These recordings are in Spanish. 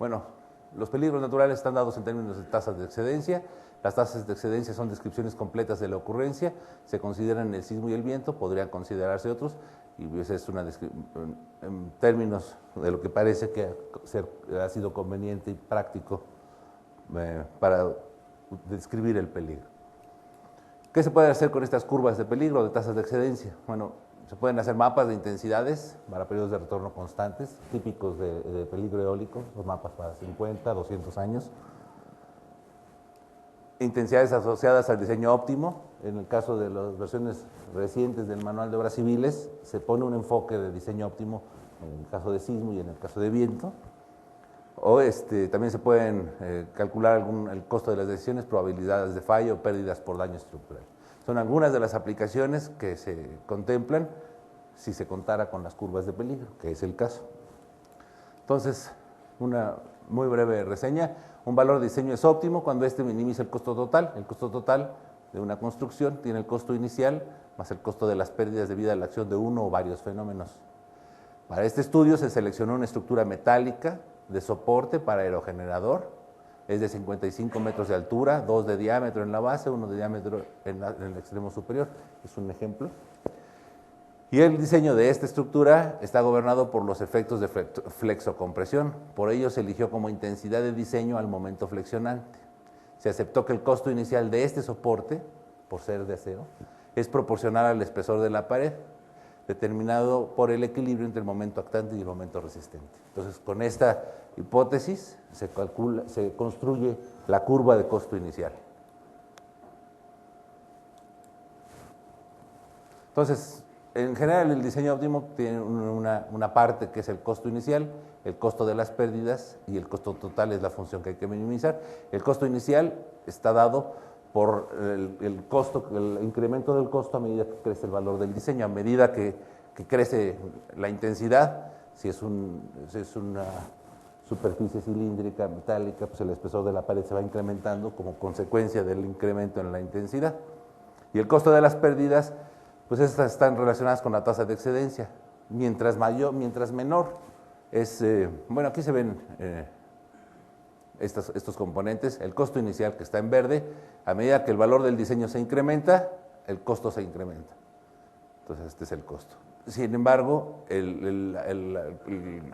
Bueno, los peligros naturales están dados en términos de tasas de excedencia. Las tasas de excedencia son descripciones completas de la ocurrencia, se consideran el sismo y el viento, podrían considerarse otros, y esa es una en términos de lo que parece que ha sido conveniente y práctico para describir el peligro. ¿Qué se puede hacer con estas curvas de peligro, de tasas de excedencia? Bueno, se pueden hacer mapas de intensidades para periodos de retorno constantes, típicos de peligro eólico, los mapas para 50, 200 años. Intensidades asociadas al diseño óptimo. En el caso de las versiones recientes del Manual de Obras Civiles, se pone un enfoque de diseño óptimo en el caso de sismo y en el caso de viento. O también se pueden calcular el costo de las decisiones, probabilidades de fallo o pérdidas por daño estructural. Son algunas de las aplicaciones que se contemplan si se contara con las curvas de peligro, que es el caso. Entonces, una muy breve reseña. Un valor de diseño es óptimo cuando minimiza el costo total. El costo total de una construcción tiene el costo inicial más el costo de las pérdidas debido a la acción de uno o varios fenómenos. Para este estudio se seleccionó una estructura metálica de soporte para aerogenerador, es de 55 metros de altura, 2 de diámetro en la base, 1 de diámetro en el extremo superior, es un ejemplo. Y el diseño de esta estructura está gobernado por los efectos de flexocompresión, por ello se eligió como intensidad de diseño al momento flexionante. Se aceptó que el costo inicial de este soporte, por ser de acero, es proporcional al espesor de la pared, determinado por el equilibrio entre el momento actante y el momento resistente. Entonces, con esta hipótesis se construye la curva de costo inicial. Entonces, en general el diseño óptimo tiene una parte que es el costo inicial, el costo de las pérdidas y el costo total es la función que hay que minimizar. El costo inicial está dado por el costo, el incremento del costo a medida que crece el valor del diseño, a medida que crece la intensidad, si es una superficie cilíndrica, metálica, pues el espesor de la pared se va incrementando como consecuencia del incremento en la intensidad. Y el costo de las pérdidas, pues estas están relacionadas con la tasa de excedencia. Mientras menor es, bueno, aquí se ven estos componentes, el costo inicial que está en verde, a medida que el valor del diseño se incrementa, el costo se incrementa. Entonces este es el costo. Sin embargo, el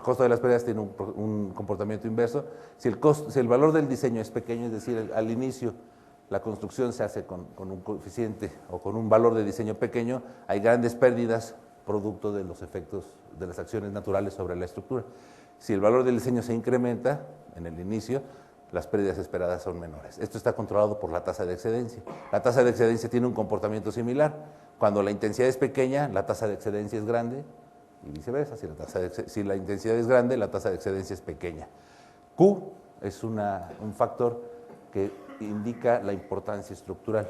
costo de las pérdidas tiene un comportamiento inverso. Si el valor del diseño es pequeño, es decir, al inicio la construcción se hace con un coeficiente o con un valor de diseño pequeño, hay grandes pérdidas producto de los efectos de las acciones naturales sobre la estructura. Si el valor del diseño se incrementa en el inicio, las pérdidas esperadas son menores. Esto está controlado por la tasa de excedencia. La tasa de excedencia tiene un comportamiento similar. Cuando la intensidad es pequeña, la tasa de excedencia es grande y viceversa. Si la intensidad es grande, la tasa de excedencia es pequeña. Q es un factor que indica la importancia estructural.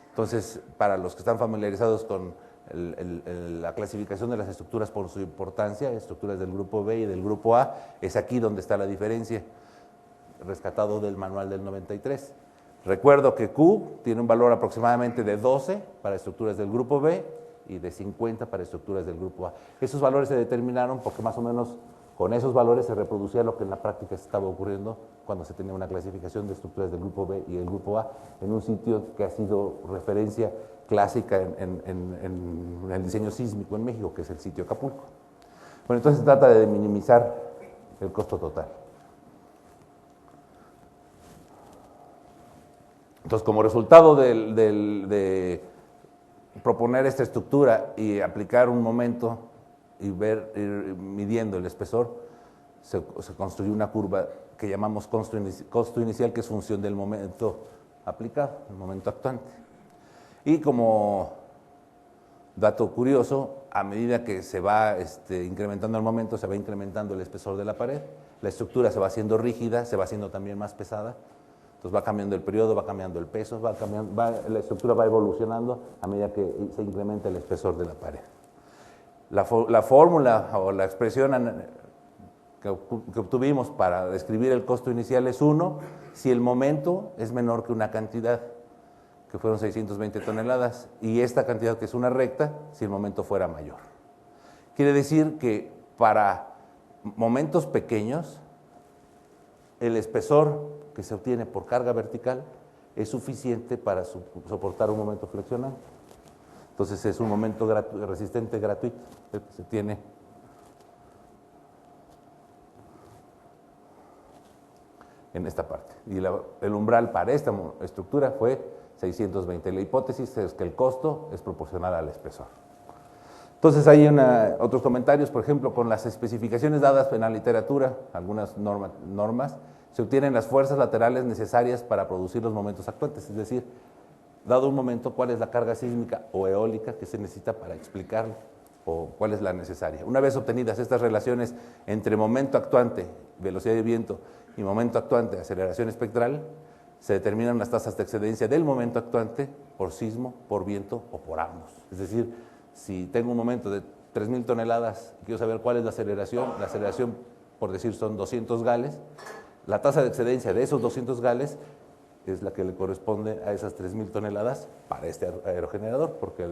Entonces, para los que están familiarizados con la clasificación de las estructuras por su importancia, estructuras del grupo B y del grupo A, es aquí donde está la diferencia, rescatado del manual del 93. Recuerdo que Q tiene un valor aproximadamente de 12 para estructuras del grupo B y de 50 para estructuras del grupo A. Esos valores se determinaron porque más o menos con esos valores se reproducía lo que en la práctica estaba ocurriendo cuando se tenía una clasificación de estructuras del grupo B y del grupo A en un sitio que ha sido referencia clásica en el diseño sísmico en México, que es el sitio Acapulco. Bueno, entonces se trata de minimizar el costo total. Entonces, como resultado de proponer esta estructura y aplicar un momento y ir midiendo el espesor, se construyó una curva que llamamos costo inicial, que es función del momento aplicado, el momento actuante. Y como dato curioso, a medida que se va incrementando el momento, se va incrementando el espesor de la pared, la estructura se va haciendo rígida, se va haciendo también más pesada. Entonces va cambiando el periodo, va cambiando el peso, la estructura va evolucionando a medida que se incrementa el espesor de la pared. La fórmula o la expresión que obtuvimos para describir el costo inicial es 1 si el momento es menor que una cantidad, que fueron 620 toneladas, y esta cantidad, que es una recta, si el momento fuera mayor. Quiere decir que para momentos pequeños, el espesor que se obtiene por carga vertical es suficiente para soportar un momento flexionante. Entonces es un momento resistente gratuito el que se tiene en esta parte. Y el umbral para esta estructura fue 620. La hipótesis es que el costo es proporcional al espesor. Entonces hay otros comentarios, por ejemplo, con las especificaciones dadas en la literatura, algunas normas, se obtienen las fuerzas laterales necesarias para producir los momentos actuantes, es decir, dado un momento, cuál es la carga sísmica o eólica que se necesita para explicarlo, o cuál es la necesaria. Una vez obtenidas estas relaciones entre momento actuante, velocidad de viento, y momento actuante, aceleración espectral, se determinan las tasas de excedencia del momento actuante por sismo, por viento o por ambos. Es decir, si tengo un momento de 3.000 toneladas y quiero saber cuál es la aceleración, por decir, son 200 gales, la tasa de excedencia de esos 200 gales es la que le corresponde a esas 3.000 toneladas para este aerogenerador, porque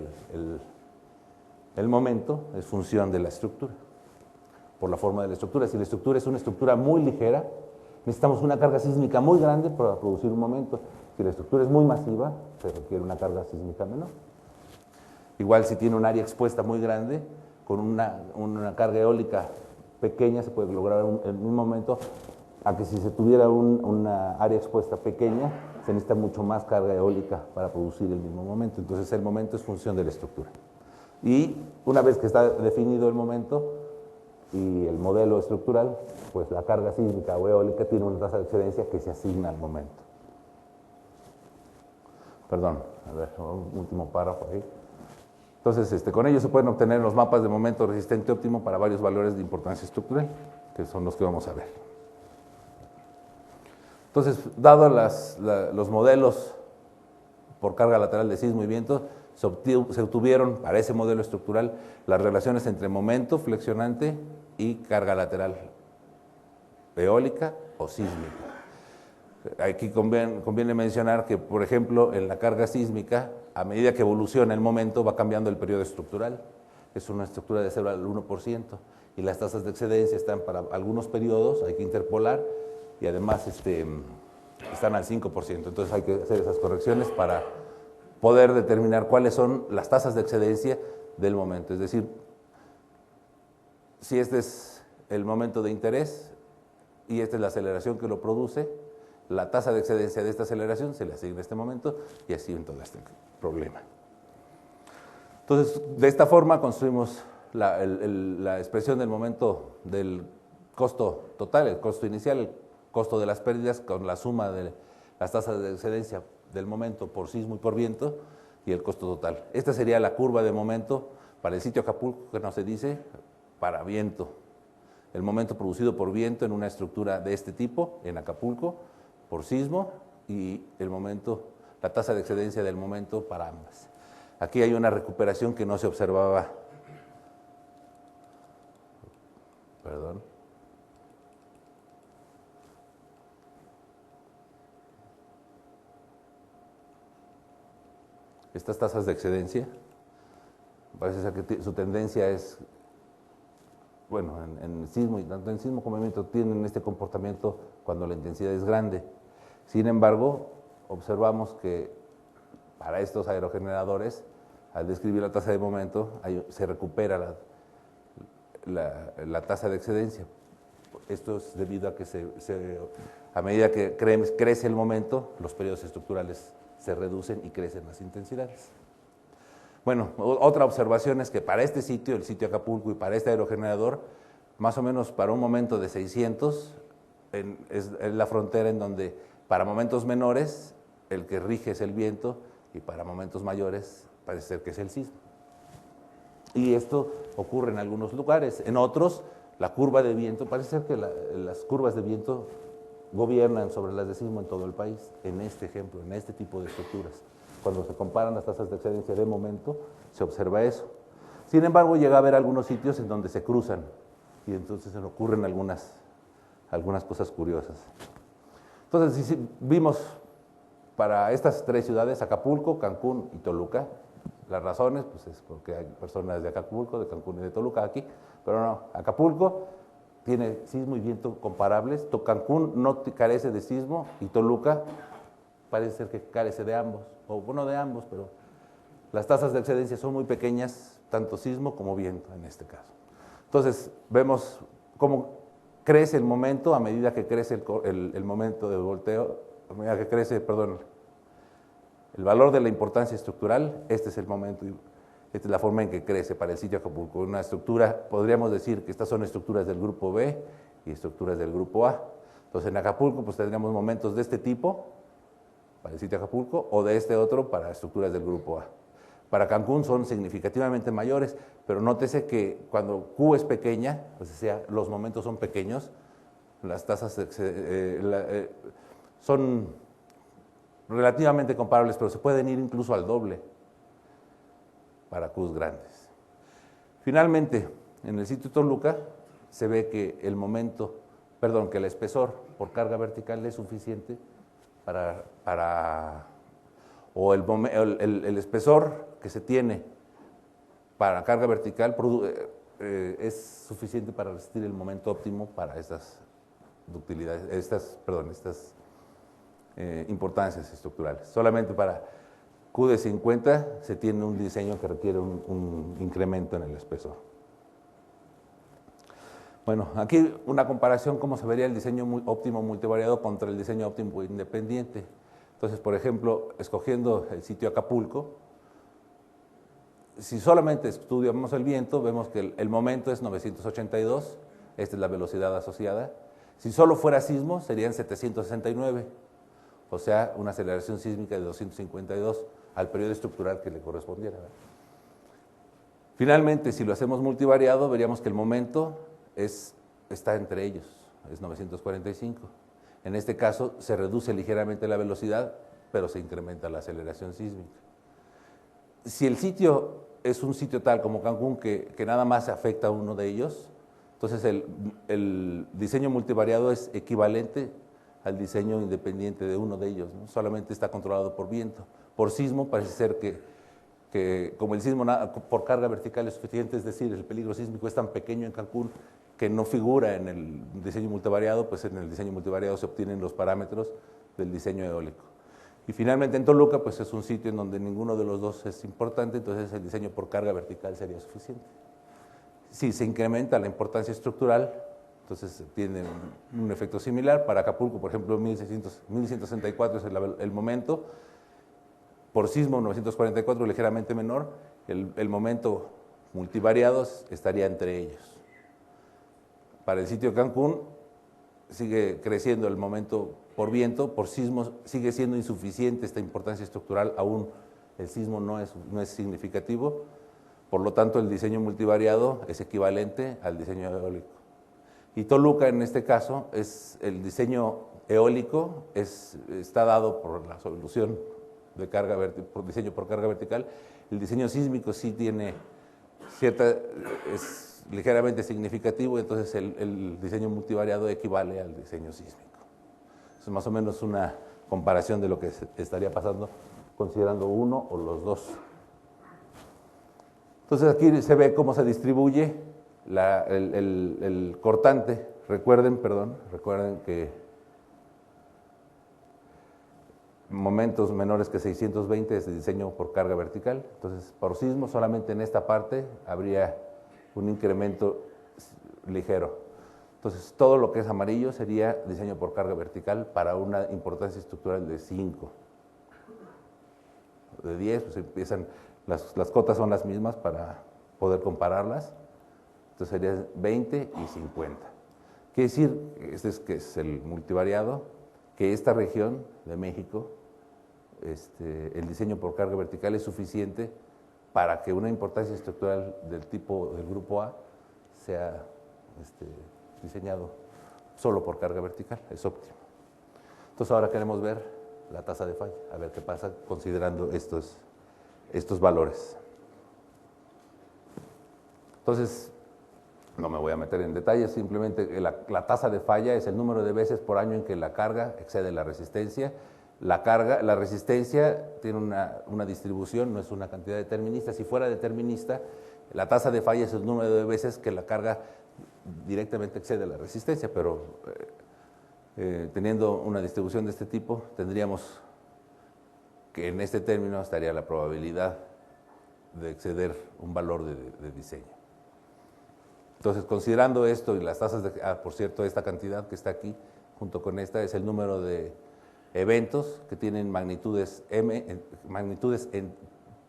el momento es función de la estructura, por la forma de la estructura. Si la estructura es una estructura muy ligera, necesitamos una carga sísmica muy grande para producir un momento. Si la estructura es muy masiva, se requiere una carga sísmica menor. Igual si tiene un área expuesta muy grande, con una carga eólica pequeña se puede lograr en un momento, a que si se tuviera una área expuesta pequeña, se necesita mucho más carga eólica para producir el mismo momento. Entonces el momento es función de la estructura. Y una vez que está definido el momento y el modelo estructural, pues la carga sísmica o eólica tiene una tasa de excedencia que se asigna al momento. Perdón, a ver, un último párrafo ahí. Entonces, con ello se pueden obtener los mapas de momento resistente óptimo para varios valores de importancia estructural, que son los que vamos a ver. Entonces, dado los modelos por carga lateral de sismo y viento, se obtuvieron para ese modelo estructural las relaciones entre momento flexionante y carga lateral eólica o sísmica. Aquí conviene mencionar que, por ejemplo, en la carga sísmica, a medida que evoluciona el momento, va cambiando el periodo estructural. Es una estructura de 0 al 1%, y las tasas de excedencia están para algunos periodos, hay que interpolar, y además están al 5%. Entonces hay que hacer esas correcciones para poder determinar cuáles son las tasas de excedencia del momento. Es decir, si este es el momento de interés y esta es la aceleración que lo produce, la tasa de excedencia de esta aceleración se le asigna a este momento, y así en todo este problema. Entonces, de esta forma construimos la expresión del momento del costo total, el costo inicial, el costo de las pérdidas, con la suma de las tasas de excedencia del momento por sismo y por viento, y el costo total. Esta sería la curva de momento para el sitio Acapulco, que no se dice, para viento. El momento producido por viento en una estructura de este tipo, en Acapulco, por sismo, y el momento, la tasa de excedencia del momento para ambas. Aquí hay una recuperación que no se observaba. Perdón. Estas tasas de excedencia, parece ser que su tendencia es, bueno, en sismo, y tanto en sismo como en viento tienen este comportamiento cuando la intensidad es grande. Sin embargo, observamos que para estos aerogeneradores, al describir la tasa de momento, se recupera la tasa de excedencia. Esto es debido a que a medida que crece el momento, los periodos estructurales se reducen y crecen las intensidades. Bueno, otra observación es que para este sitio, el sitio Acapulco, y para este aerogenerador, más o menos para un momento de 600, es la frontera en donde para momentos menores el que rige es el viento, y para momentos mayores parece ser que es el sismo. Y esto ocurre en algunos lugares. En otros, la curva de viento, parece ser que las curvas de viento gobiernan sobre las de sismo en todo el país, en este ejemplo, en este tipo de estructuras. Cuando se comparan las tasas de excedencia de momento, se observa eso. Sin embargo, llega a haber algunos sitios en donde se cruzan, y entonces se ocurren algunas cosas curiosas. Entonces, si vimos para estas tres ciudades, Acapulco, Cancún y Toluca, las razones, pues es porque hay personas de Acapulco, de Cancún y de Toluca aquí, pero no, Acapulco, tiene sismo y viento comparables. Cancún no carece de sismo y Toluca parece ser que carece de ambos, o bueno, de ambos, pero las tasas de excedencia son muy pequeñas, tanto sismo como viento en este caso. Entonces, vemos cómo crece el momento a medida que crece el momento de volteo, a medida que crece, perdón, el valor de la importancia estructural. Este es el momento, esta es la forma en que crece para el sitio Acapulco. Una estructura, podríamos decir que estas son estructuras del grupo B y estructuras del grupo A. Entonces, en Acapulco pues tendríamos momentos de este tipo para el sitio Acapulco, o de este otro para estructuras del grupo A. Para Cancún son significativamente mayores, pero nótese que cuando Q es pequeña, pues sea, los momentos son pequeños, las tasas son relativamente comparables, pero se pueden ir incluso al doble para Qs grandes. Finalmente, en el sitio Toluca se ve que el que el espesor por carga vertical es suficiente o el espesor que se tiene para carga vertical es suficiente para resistir el momento óptimo para estas ductilidades, estas importancias estructurales. Solamente para Q de 50 se tiene un diseño que requiere un incremento en el espesor. Bueno, aquí una comparación cómo se vería el diseño óptimo multivariado contra el diseño óptimo independiente. Entonces, por ejemplo, escogiendo el sitio Acapulco, si solamente estudiamos el viento, vemos que el momento es 982, esta es la velocidad asociada. Si solo fuera sismo, serían 769, o sea, una aceleración sísmica de 252 al periodo estructural que le correspondiera. Finalmente, si lo hacemos multivariado, veríamos que el momento está entre ellos, es 945. En este caso se reduce ligeramente la velocidad, pero se incrementa la aceleración sísmica. Si el sitio es un sitio tal como Cancún que nada más afecta a uno de ellos, entonces el diseño multivariado es equivalente al diseño independiente de uno de ellos, ¿no? Solamente está controlado por viento. Por sismo parece ser que como el sismo por carga vertical es suficiente, es decir, el peligro sísmico es tan pequeño en Cancún que no figura en el diseño multivariado, pues en el diseño multivariado se obtienen los parámetros del diseño eólico. Y finalmente en Toluca, pues es un sitio en donde ninguno de los dos es importante, entonces el diseño por carga vertical sería suficiente. Si se incrementa la importancia estructural, entonces tiene un efecto similar. Para Acapulco, por ejemplo, 1164 es el momento. Por sismo, 944, ligeramente menor. El momento multivariados estaría entre ellos. Para el sitio Cancún sigue creciendo el momento por viento, por sismo sigue siendo insuficiente esta importancia estructural, aún el sismo no es significativo, por lo tanto el diseño multivariado es equivalente al diseño eólico. Y Toluca en este caso, el diseño eólico está dado por la solución de por diseño por carga vertical. El diseño sísmico sí tiene es ligeramente significativo, entonces el diseño multivariado equivale al diseño sísmico. Es más o menos una comparación de lo que estaría pasando considerando uno o los dos. Entonces aquí se ve cómo se distribuye el cortante. Recuerden que momentos menores que 620 es el diseño por carga vertical. Entonces, por sismo, solamente en esta parte habría un incremento ligero. Entonces, todo lo que es amarillo sería diseño por carga vertical para una importancia estructural de 5. De 10, pues empiezan, las cotas son las mismas para poder compararlas. Entonces serían 20 y 50. Quiere decir, que es el multivariado, que esta región de México, el diseño por carga vertical es suficiente para que una importancia estructural del tipo del grupo A sea diseñado solo por carga vertical, es óptimo. Entonces ahora queremos ver la tasa de falla, a ver qué pasa considerando estos valores. Entonces, no me voy a meter en detalles, simplemente la tasa de falla es el número de veces por año en que la carga excede la resistencia. La resistencia tiene una distribución, no es una cantidad determinista. Si fuera determinista, la tasa de falla es el número de veces que la carga directamente excede la resistencia, pero teniendo una distribución de este tipo, tendríamos que en este término estaría la probabilidad de exceder un valor de diseño. Entonces, considerando esto y las tasas por cierto, esta cantidad que está aquí, junto con esta, es el número de eventos que tienen magnitudes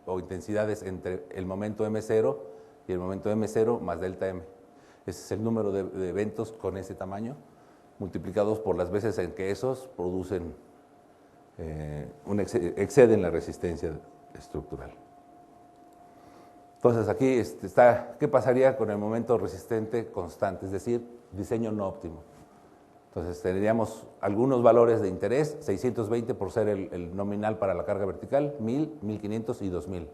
o intensidades entre el momento M0 y el momento M0 más delta M. Ese es el número de eventos con ese tamaño, multiplicados por las veces en que esos producen, exceden la resistencia estructural. Entonces aquí está, ¿qué pasaría con el momento resistente constante? Es decir, diseño no óptimo. Entonces tendríamos algunos valores de interés, 620 por ser el nominal para la carga vertical, 1000, 1500 y 2000.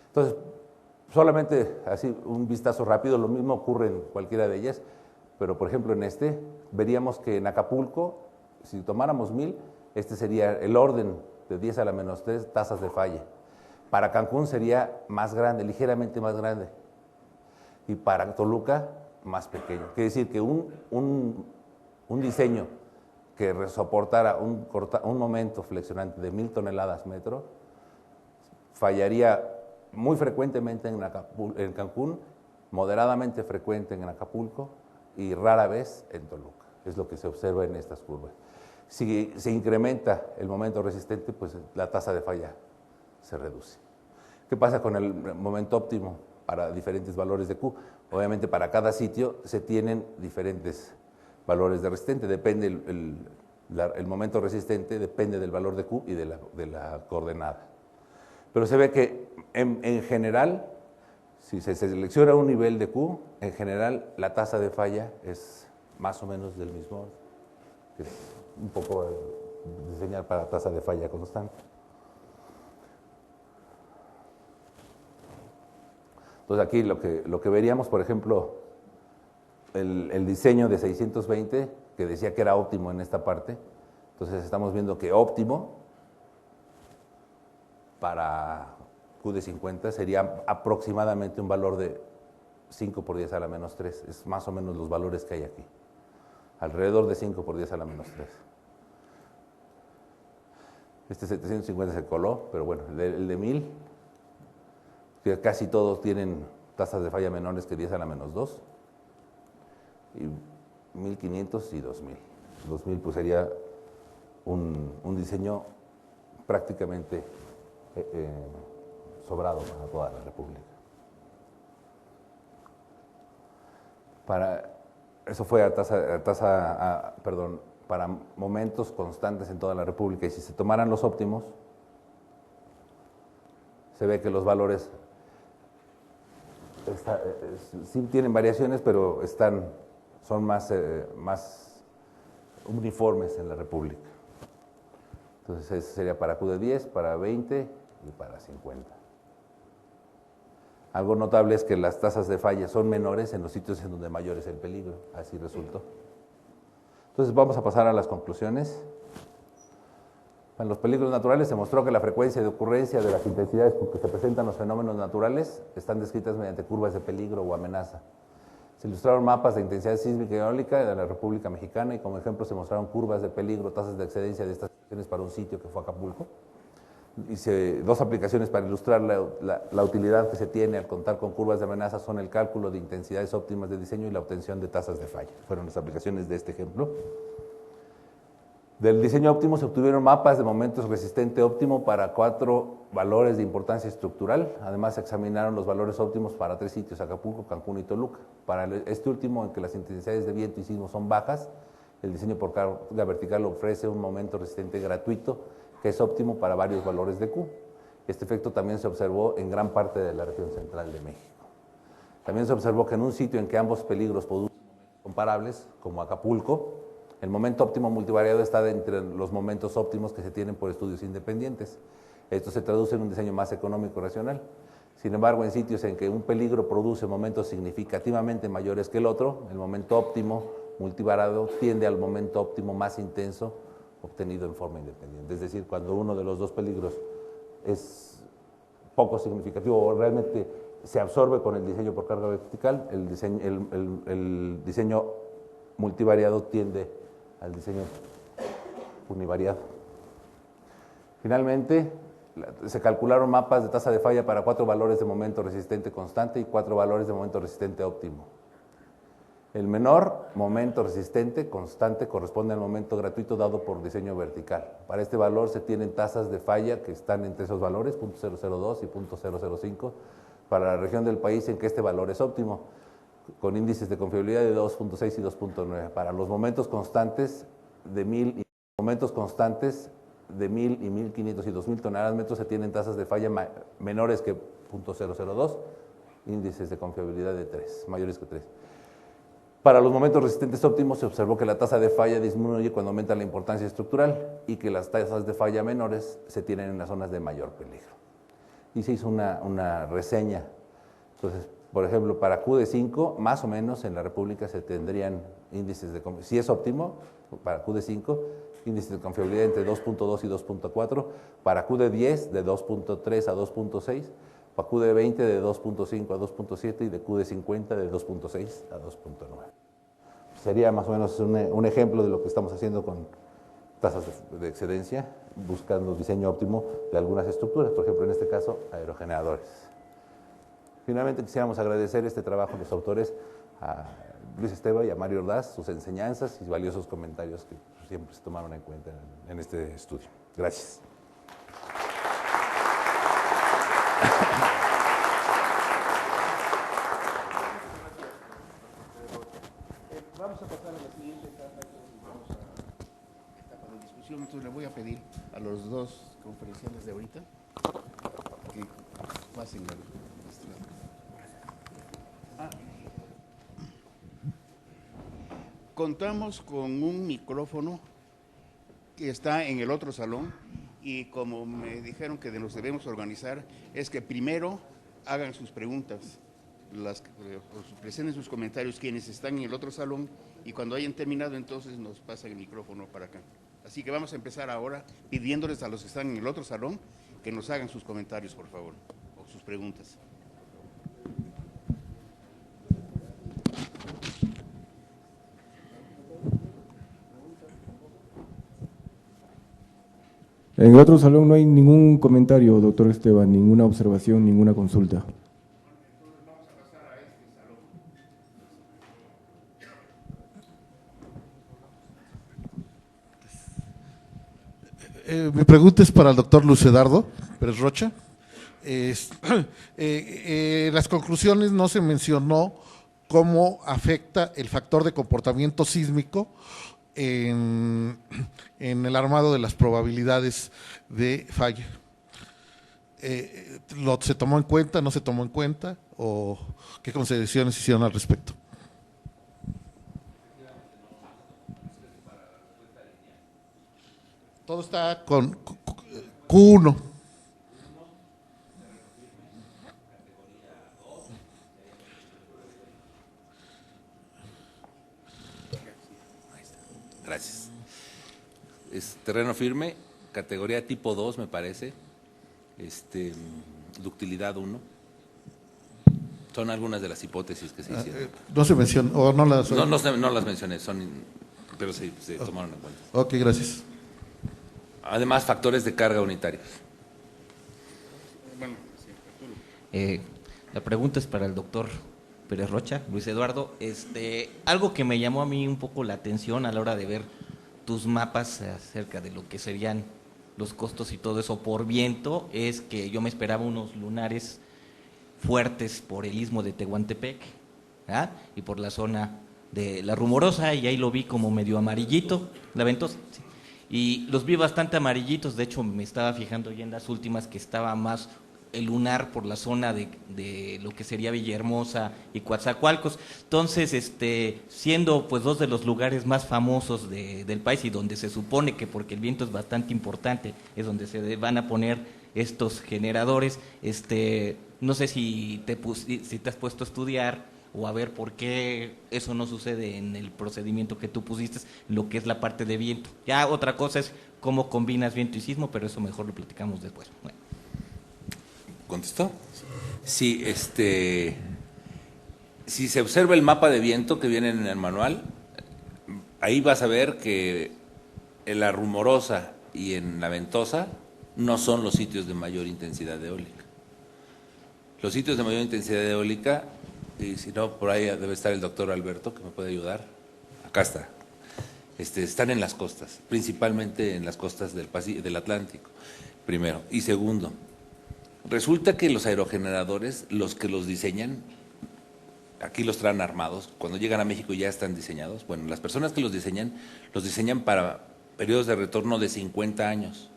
Entonces, solamente así un vistazo rápido, lo mismo ocurre en cualquiera de ellas, pero por ejemplo en veríamos que en Acapulco, si tomáramos 1000, este sería el orden de 10 a la menos 3 tasas de falla. Para Cancún sería más grande, ligeramente más grande. Y para Toluca, más pequeño. Quiere decir que un diseño que soportara un momento flexionante de 1000 toneladas metro, fallaría muy frecuentemente en Cancún, moderadamente frecuente en Acapulco y rara vez en Toluca. Es lo que se observa en estas curvas. Si se incrementa el momento resistente, pues la tasa de falla se reduce. ¿Qué pasa con el momento óptimo para diferentes valores de Q? Obviamente para cada sitio se tienen diferentes valores de resistente, depende el momento resistente, depende del valor de Q y de la coordenada. Pero se ve que en general, si se selecciona un nivel de Q, en general la tasa de falla es más o menos del mismo, que es un poco diseñar para tasa de falla constante. Entonces aquí lo que veríamos, por ejemplo, el diseño de 620, que decía que era óptimo en esta parte, entonces estamos viendo que óptimo para Q de 50 sería aproximadamente un valor de 5 por 10 a la menos 3, es más o menos los valores que hay aquí, alrededor de 5 por 10 a la menos 3. Este 750 se coló, pero bueno, el de 1000, que casi todos tienen tasas de falla menores que 10 a la menos 2, y 1500 y 2000. 2000 pues sería un diseño prácticamente sobrado para toda la República. Eso fue para momentos constantes en toda la República, y si se tomaran los óptimos, se ve que los valores sí tienen variaciones, pero son más uniformes en la República. Entonces eso sería para Q de 10, para 20 y para 50. Algo notable es que las tasas de falla son menores en los sitios en donde mayor es el peligro, así resultó. Entonces vamos a pasar a las conclusiones. En los peligros naturales se mostró que la frecuencia de ocurrencia de las intensidades con que se presentan los fenómenos naturales están descritas mediante curvas de peligro o amenaza. Se ilustraron mapas de intensidad sísmica y eólica de la República Mexicana, y como ejemplo se mostraron curvas de peligro, tasas de excedencia de estas situaciones para un sitio que fue Acapulco. Hice dos aplicaciones para ilustrar la utilidad que se tiene al contar con curvas de amenaza: son el cálculo de intensidades óptimas de diseño y la obtención de tasas de falla. Fueron las aplicaciones de este ejemplo. Del diseño óptimo se obtuvieron mapas de momentos resistente óptimo para 4 valores de importancia estructural. Además se examinaron los valores óptimos para 3 sitios: Acapulco, Cancún y Toluca. Para este último, en que las intensidades de viento y sismo son bajas, el diseño por carga vertical ofrece un momento resistente gratuito que es óptimo para varios valores de Q. Este efecto también se observó en gran parte de la región central de México. También se observó que en un sitio en que ambos peligros producen momentos comparables, como Acapulco, el momento óptimo multivariado está entre los momentos óptimos que se tienen por estudios independientes. Esto se traduce en un diseño más económico y racional. Sin embargo, en sitios en que un peligro produce momentos significativamente mayores que el otro, el momento óptimo multivariado tiende al momento óptimo más intenso obtenido en forma independiente. Es decir, cuando uno de los dos peligros es poco significativo o realmente se absorbe con el diseño por carga vertical, el diseño multivariado tiende al diseño univariado. Finalmente, se calcularon mapas de tasa de falla para 4 valores de momento resistente constante y 4 valores de momento resistente óptimo. El menor momento resistente constante corresponde al momento gratuito dado por diseño vertical. Para este valor se tienen tasas de falla que están entre esos valores, 0.002 y 0.005, para la región del país en que este valor es óptimo, con índices de confiabilidad de 2.6 y 2.9. Para los momentos constantes de 1000 y 1500 y 2000 toneladas metros se tienen tasas de falla menores que 0.002, índices de confiabilidad de 3, mayores que 3. Para los momentos resistentes óptimos se observó que la tasa de falla disminuye cuando aumenta la importancia estructural y que las tasas de falla menores se tienen en las zonas de mayor peligro. Y se hizo una reseña. Entonces, por ejemplo, para QD5, más o menos en la República se tendrían índices de, si es óptimo, para QD5, índices de confiabilidad entre 2.2 y 2.4, para QD10 de 2.3 a 2.6, para QD20 de 2.5 a 2.7 y de QD50 de 2.6 a 2.9. Sería más o menos un ejemplo de lo que estamos haciendo con tasas de excedencia, buscando diseño óptimo de algunas estructuras, por ejemplo, en este caso, aerogeneradores. Finalmente, quisiéramos agradecer este trabajo de los autores, a Luis Esteva y a Mario Ordaz, sus enseñanzas y valiosos comentarios que siempre se tomaron en cuenta en este estudio. Gracias. Vamos a pasar a la siguiente etapa, vamos a la etapa de discusión. Entonces le voy a pedir a los dos conferenciantes de ahorita que pasen al estrado. Contamos con un micrófono que está en el otro salón y como me dijeron que nos debemos organizar, es que primero hagan sus preguntas, presenten sus comentarios quienes están en el otro salón y cuando hayan terminado entonces nos pasan el micrófono para acá. Así que vamos a empezar ahora pidiéndoles a los que están en el otro salón que nos hagan sus comentarios, por favor, o sus preguntas. En el otro salón no hay ningún comentario, doctor Esteban, ninguna observación, ninguna consulta. Mi pregunta es para el doctor Luis Eduardo Pérez Rocha. Las conclusiones no se mencionó cómo afecta el factor de comportamiento sísmico en el armado de las probabilidades de falla. ¿Se tomó en cuenta, no se tomó en cuenta o qué consideraciones hicieron al respecto? Todo está con Q1. Gracias. Es terreno firme, categoría tipo 2 me parece, ductilidad 1. Son algunas de las hipótesis que se hicieron. No se mencionó, o no las… No las mencioné, pero sí se tomaron en cuenta. Ok, gracias. Además, factores de carga unitarios. La pregunta es para el doctor Pérez Rocha, Luis Eduardo. Algo que me llamó a mí un poco la atención a la hora de ver tus mapas acerca de lo que serían los costos y todo eso por viento, es que yo me esperaba unos lunares fuertes por el istmo de Tehuantepec, ¿ah? Y por la zona de La Rumorosa, y ahí lo vi como medio amarillito, la ventosa, sí. Y los vi bastante amarillitos, de hecho me estaba fijando ya en las últimas que estaba más el lunar por la zona de lo que sería Villahermosa y Coatzacoalcos. Entonces, siendo pues dos de los lugares más famosos del país y donde se supone que porque el viento es bastante importante, es donde se van a poner estos generadores, no sé si te has puesto a estudiar o a ver por qué eso no sucede en el procedimiento que tú pusiste, lo que es la parte de viento. Ya otra cosa es cómo combinas viento y sismo, pero eso mejor lo platicamos después. Bueno. ¿Contestó? Sí, si se observa el mapa de viento que viene en el manual, ahí vas a ver que en la Rumorosa y en la Ventosa no son los sitios de mayor intensidad eólica. Los sitios de mayor intensidad eólica, y si no, por ahí debe estar el doctor Alberto, que me puede ayudar. Acá está. Están en las costas, principalmente en las costas del Atlántico, primero. Y segundo, resulta que los aerogeneradores, los que los diseñan, aquí los traen armados, cuando llegan a México ya están diseñados. Bueno, las personas que los diseñan para periodos de retorno de 50 años,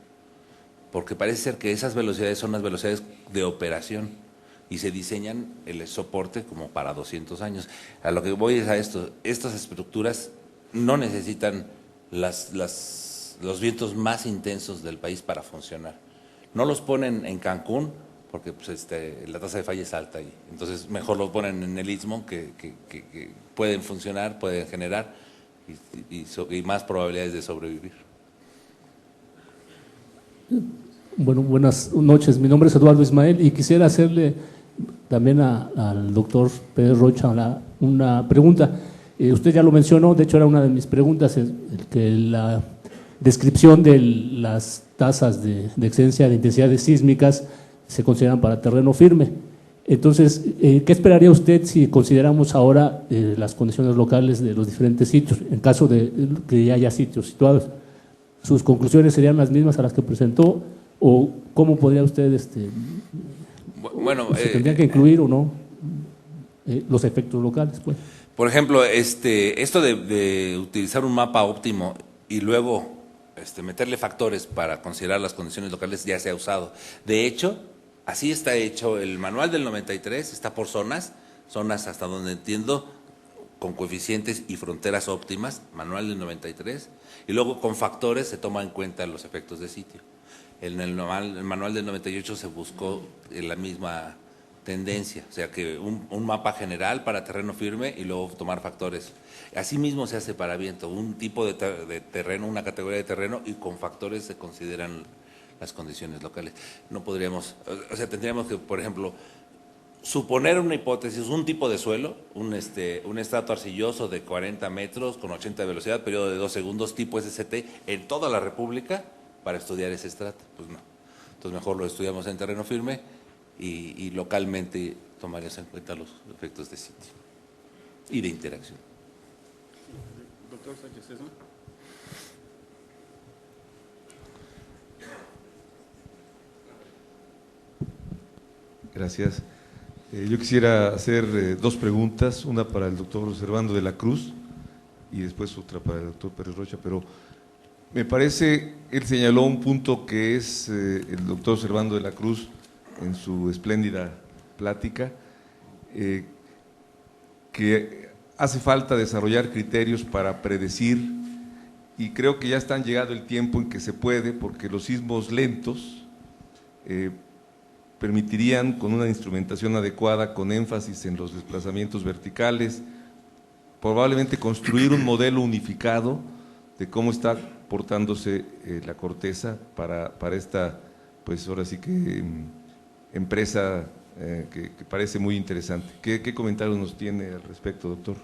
porque parece ser que esas velocidades son las velocidades de operación y se diseñan el soporte como para 200 años. A lo que voy es a esto, estas estructuras no necesitan los vientos más intensos del país para funcionar. No los ponen en Cancún porque pues, la tasa de falla es alta y entonces mejor los ponen en el Istmo que pueden funcionar, pueden generar y más probabilidades de sobrevivir. Bueno, buenas noches. Mi nombre es Eduardo Ismael y quisiera hacerle también al doctor Pérez Rocha una pregunta. Usted ya lo mencionó, de hecho era una de mis preguntas, que la descripción de las tasas de excedencia de intensidades sísmicas se consideran para terreno firme. Entonces, ¿qué esperaría usted si consideramos ahora las condiciones locales de los diferentes sitios, en caso de que ya haya sitios situados? ¿Sus conclusiones serían las mismas a las que presentó o cómo podría usted, bueno, se tendrían que incluir o no los efectos locales, pues? Por ejemplo, esto de utilizar un mapa óptimo y luego meterle factores para considerar las condiciones locales ya se ha usado. De hecho, así está hecho el manual del 93, está por zonas hasta donde entiendo, con coeficientes y fronteras óptimas, manual del 93, y luego con factores se toma en cuenta los efectos de sitio. En el manual del 98 se buscó la misma tendencia, o sea que un mapa general para terreno firme y luego tomar factores. Así mismo se hace para viento, un tipo de terreno, una categoría de terreno y con factores se consideran las condiciones locales. No podríamos, o sea, tendríamos que, por ejemplo, suponer una hipótesis, un tipo de suelo, un estrato arcilloso de 40 metros con 80 de velocidad, periodo de 2 segundos, tipo SST, en toda la República para estudiar ese estrato. Pues no. Entonces mejor lo estudiamos en terreno firme y localmente tomarías en cuenta los efectos de sitio y de interacción. Doctor Sánchez Sesma. Gracias. Yo quisiera hacer dos preguntas, una para el doctor Servando de la Cruz y después otra para el doctor Pérez Rocha, pero me parece, él señaló un punto que es el doctor Servando de la Cruz en su espléndida plática, que hace falta desarrollar criterios para predecir y creo que ya está llegado el tiempo en que se puede, porque los sismos lentos permitirían, con una instrumentación adecuada, con énfasis en los desplazamientos verticales, probablemente construir un modelo unificado de cómo está portándose la corteza para esta, pues ahora sí que empresa que parece muy interesante. ¿Qué comentarios nos tiene al respecto, doctor?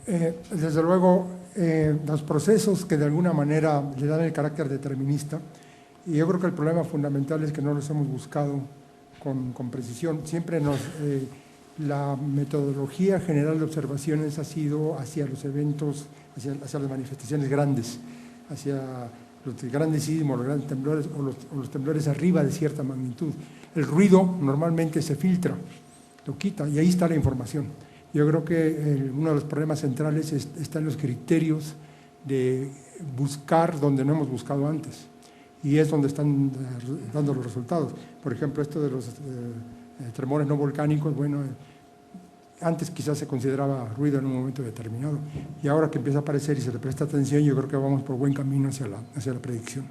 Desde luego, los procesos que de alguna manera le dan el carácter determinista, y yo creo que el problema fundamental es que no los hemos buscado con precisión. Siempre la metodología general de observaciones ha sido hacia los eventos, hacia las manifestaciones grandes, hacia los grandes sismos, los grandes temblores o los temblores arriba de cierta magnitud. El ruido normalmente se filtra, lo quita y ahí está la información. Yo creo que uno de los problemas centrales está en los criterios de buscar donde no hemos buscado antes y es donde están dando los resultados. Por ejemplo, esto de los tremores no volcánicos, bueno, antes quizás se consideraba ruido en un momento determinado y ahora que empieza a aparecer y se le presta atención, yo creo que vamos por buen camino hacia la predicción.